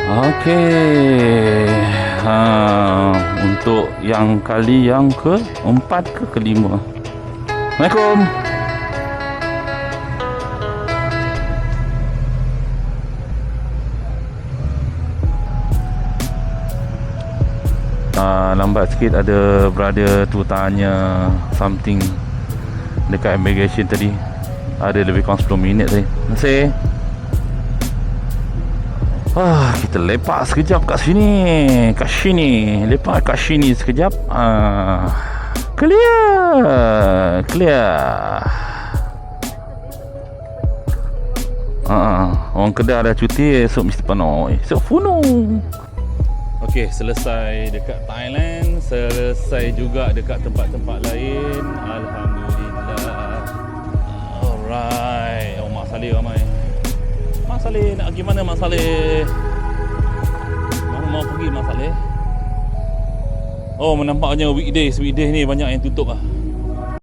Okey. Untuk yang kali yang keempat ke kelima. Assalamualaikum. Lambat sikit, ada brother tu tanya something dekat immigration tadi. Ada lebih kurang 10 minit tadi. Terima kasih. Kita lepak sekejap kat sini. Kat sini. Lepak kat sini sekejap. Clear. Orang Kedah dah cuti, esok mesti penuh. Esok funo. Okey, selesai dekat Thailand, selesai juga dekat tempat-tempat lain. Alhamdulillah. Alright. Mak Saleh ramai. Mak Saleh nak pergi mana Mak Saleh? Mana mau pergi Mak Saleh? Oh, menampaknya weekdays ni banyak yang tutup lah.